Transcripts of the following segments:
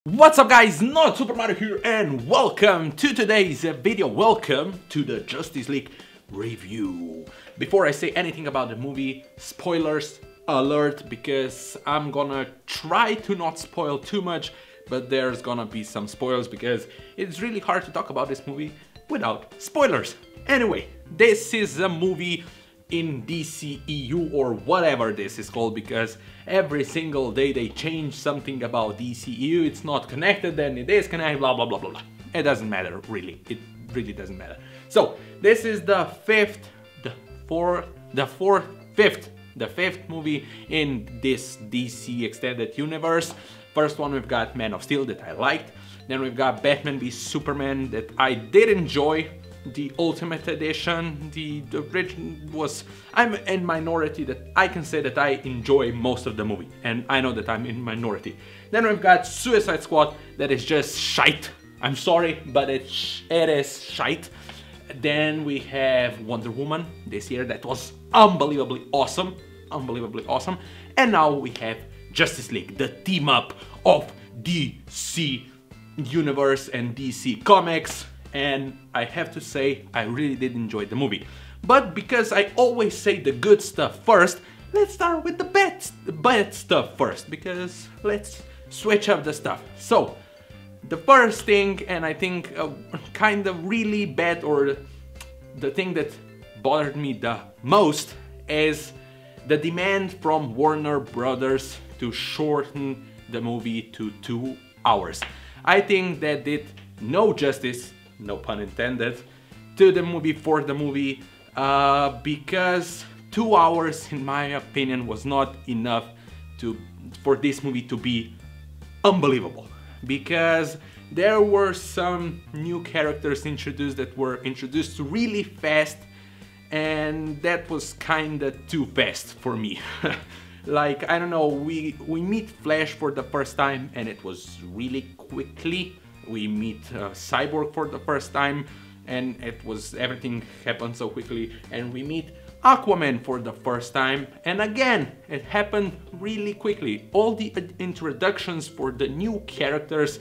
What's up guys, Not Super Mario here and welcome to today's video. Welcome to the Justice League review. Before I say anything about the movie, spoilers alert, because I'm gonna try to not spoil too much, but there's gonna be some spoilers because it's really hard to talk about this movie without spoilers. Anyway, this is a movie in DCEU or whatever this is called, because every single day they change something about DCEU. It's not connected, then it is connected, blah blah blah blah blah. It doesn't matter, really. It really doesn't matter. So this is the fifth movie in this DC extended universe. First one, we've got Man of Steel that I liked. Then we've got Batman v Superman that I did enjoy. The Ultimate Edition, the original was... I'm in minority that I can say that I enjoy most of the movie, and I know that I'm in minority. Then we've got Suicide Squad that is just shite. I'm sorry, but it is shite. Then we have Wonder Woman this year that was unbelievably awesome. Unbelievably awesome. And now we have Justice League, the team up of DC Universe and DC Comics. And I have to say, I really did enjoy the movie. But because I always say the good stuff first, let's start with the bad stuff first, because let's switch up the stuff. So, the first thing, and I think kind of really bad, or the thing that bothered me the most, is the demand from Warner Brothers to shorten the movie to 2 hours. I think that did no justice, no pun intended, to the movie, for the movie, because 2 hours, in my opinion, was not enough for this movie to be unbelievable. Because there were some new characters introduced that were introduced really fast, and that was kinda too fast for me. Like, I don't know, we meet Flash for the first time and it was really quickly. We meet Cyborg for the first time and everything happened so quickly, and we meet Aquaman for the first time, and again it happened really quickly. All the introductions for the new characters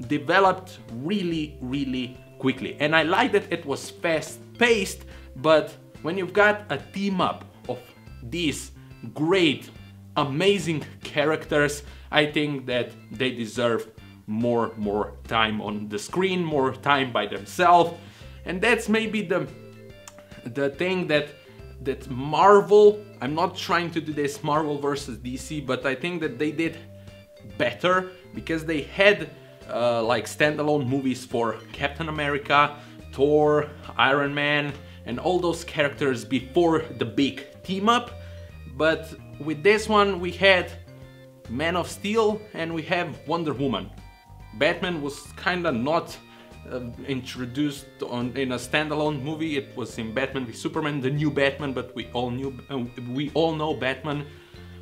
developed really quickly, and I like that it was fast-paced. But when you've got a team up of these great, amazing characters, I think that they deserve more time on the screen, more time by themselves. And that's maybe the thing that Marvel, I'm not trying to do this Marvel versus DC, but I think that they did better, because they had like standalone movies for Captain America, Thor, Iron Man, and all those characters before the big team up. But with this one we had Man of Steel and we have Wonder Woman. Batman was kinda not introduced in a standalone movie. It was in Batman v Superman, the new Batman, but we all know Batman.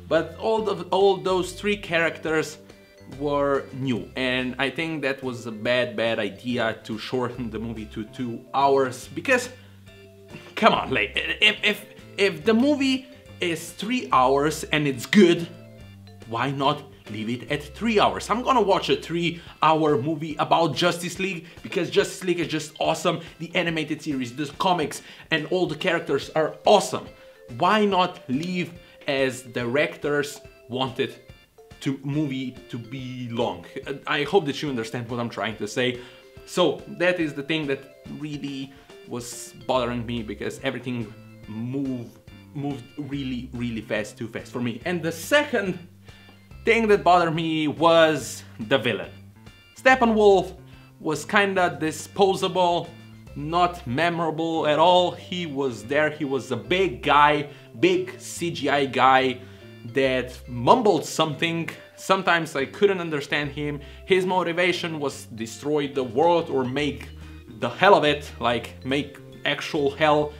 But all those three characters were new, and I think that was a bad idea to shorten the movie to 2 hours. Because, come on, like, if the movie is 3 hours and it's good, why not leave it at 3 hours? I'm gonna watch a 3-hour movie about Justice League because Justice League is just awesome. The animated series, the comics, and all the characters are awesome. Why not leave as directors wanted movie to be long? I hope that you understand what I'm trying to say. So that is the thing that really was bothering me, because everything moved really fast, too fast for me. And the second thing that bothered me was the villain. Steppenwolf was kinda disposable, not memorable at all. He was there, he was a big guy, big CGI guy that mumbled something. Sometimes I couldn't understand him. His motivation was destroy the world or make the hell of it, like make actual hell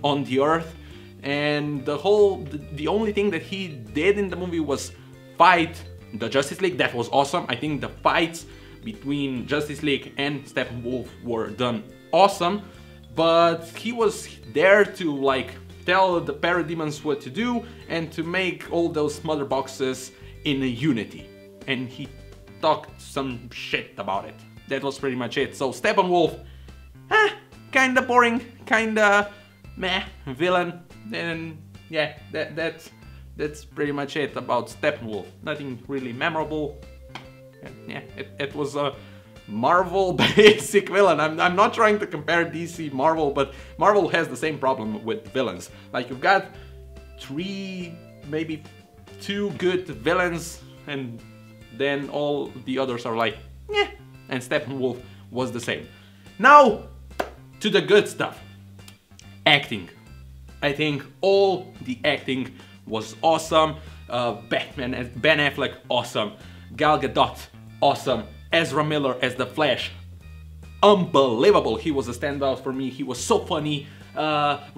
on the earth. And the only thing that he did in the movie was fight the Justice League. That was awesome. I think the fights between Justice League and Steppenwolf were done awesome, but he was there to like tell the parademons what to do and to make all those mother boxes in a unity. And he talked some shit about it. That was pretty much it. So Steppenwolf, kinda boring, kinda meh villain, and yeah, that's pretty much it about Steppenwolf. Nothing really memorable. Yeah, it was a Marvel basic villain. I'm not trying to compare DC Marvel, but Marvel has the same problem with villains. Like, you've got 3, maybe 2 good villains, and then all the others are like, yeah. And Steppenwolf was the same. Now to the good stuff. Acting. I think all the acting was awesome. Batman as Ben Affleck, awesome. Gal Gadot, awesome. Ezra Miller as the Flash, unbelievable. He was a standout for me. He was so funny.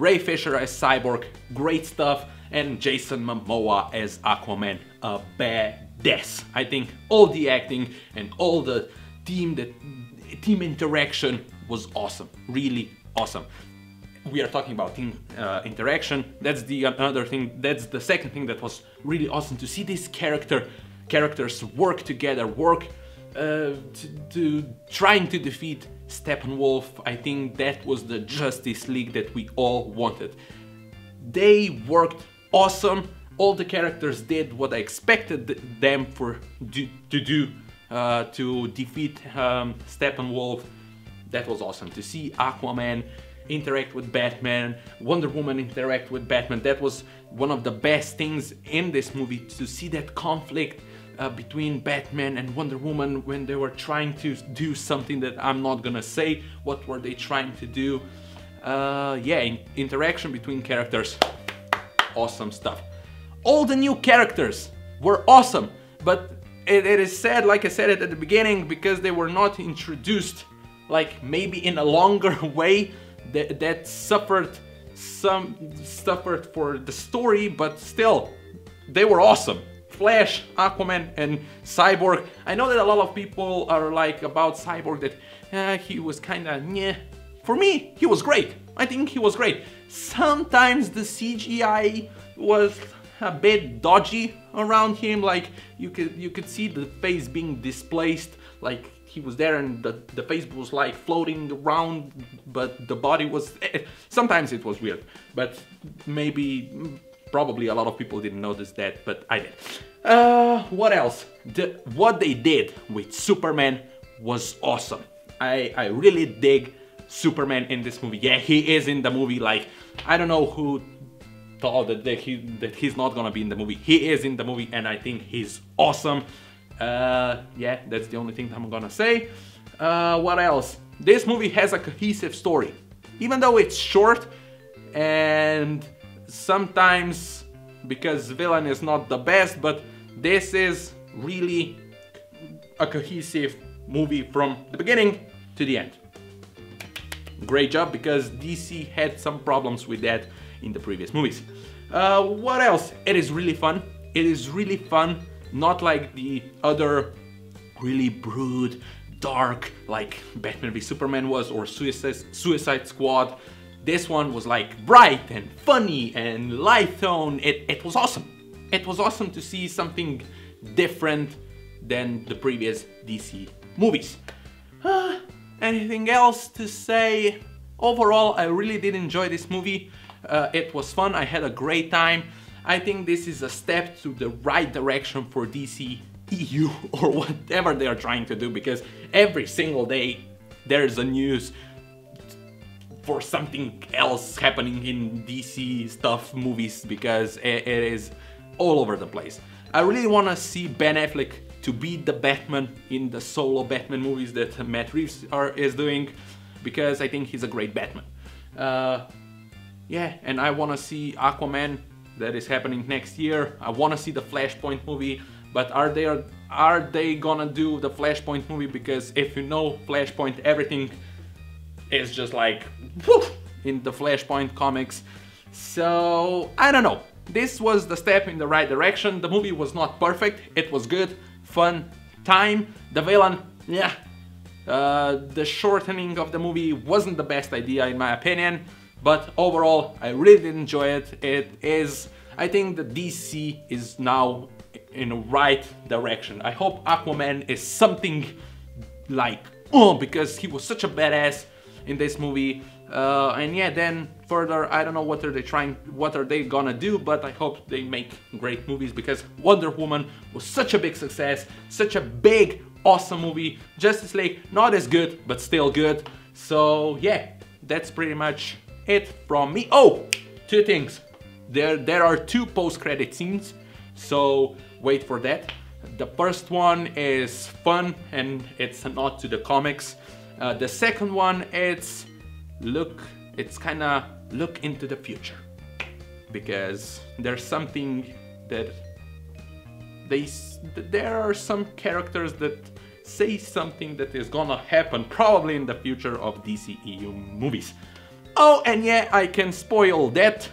Ray Fisher as Cyborg, great stuff. And Jason Momoa as Aquaman, a badass. I think all the acting and all the team interaction was awesome, really awesome. We are talking about team interaction. That's the another thing. That's the second thing that was really awesome, to see these characters work together, to trying to defeat Steppenwolf. I think that was the Justice League that we all wanted. They worked awesome. All the characters did what I expected them to do to defeat Steppenwolf. That was awesome. To see Aquaman interact with Batman, Wonder Woman interact with Batman, that was one of the best things in this movie, to see that conflict between Batman and Wonder Woman when they were trying to do something that I'm not gonna say. What were they trying to do? Yeah, interaction between characters, awesome stuff. All the new characters were awesome, but it is sad, like I said it at the beginning, because they were not introduced like maybe in a longer way, that suffered for the story, but still they were awesome. Flash, Aquaman and Cyborg. I know that a lot of people are like about Cyborg that he was kinda meh. For me, he was great. I think he was great. Sometimes the CGI was a bit dodgy around him, like you could see the face being displaced, like he was there and the face was like floating around, but the body was... Sometimes it was weird, but probably a lot of people didn't notice that, but I did. What else? What they did with Superman was awesome. I really dig Superman in this movie. Yeah, he is in the movie. Like, I don't know who thought that he's not gonna be in the movie. He is in the movie, and I think he's awesome. Yeah, that's the only thing I'm gonna say. What else? This movie has a cohesive story. Even though it's short, and sometimes because villain is not the best, but this is really a cohesive movie from the beginning to the end. Great job, because DC had some problems with that in the previous movies. What else? It is really fun. It is really fun, not like the other really brood, dark, like Batman v Superman was, or Suicide Squad. This one was like bright and funny and light tone. It was awesome. It was awesome to see something different than the previous DC movies. Anything else to say? Overall, I really did enjoy this movie. It was fun. I had a great time. I think this is a step to the right direction for DC EU or whatever they are trying to do, because every single day there's a news for something else happening in DC stuff, movies, because it is all over the place. I really want to see Ben Affleck to be the Batman in the solo Batman movies that Matt Reeves is doing, because I think he's a great Batman. Yeah, and I want to see Aquaman, that is happening next year. I want to see the Flashpoint movie, but are they gonna do the Flashpoint movie? Because if you know Flashpoint, everything is just like woof in the Flashpoint comics. So I don't know. This was the step in the right direction. The movie was not perfect. It was good, fun time. The villain, yeah. The shortening of the movie wasn't the best idea in my opinion, but overall I really did enjoy it. It is, I think that DC is now in the right direction. I hope Aquaman is something like, because he was such a badass in this movie. And yeah, then further, I don't know what are they gonna do, but I hope they make great movies, because Wonder Woman was such a big success, such a big, awesome movie. Justice League, not as good, but still good. So yeah, that's pretty much it from me. Oh, two things. There are two post-credit scenes, so wait for that. The first one is fun and it's a nod to the comics. The second one, it's kinda look into the future, because there's something that there are some characters that say something that is gonna happen probably in the future of DCEU movies. Oh, and yeah, I can spoil that.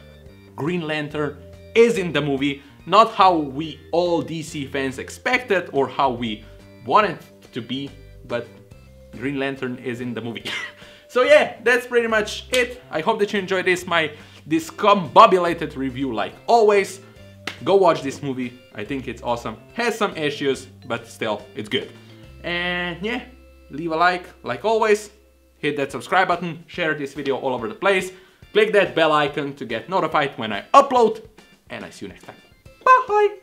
Green Lantern is in the movie, not how we all DC fans expected or how we want it to be, but Green Lantern is in the movie. So yeah, that's pretty much it. I hope that you enjoyed this discombobulated review like always. Go watch this movie, I think it's awesome. Has some issues, but still, it's good. And yeah, leave a like always. Hit that subscribe button, share this video all over the place. Click that bell icon to get notified when I upload. And I see you next time. Bye!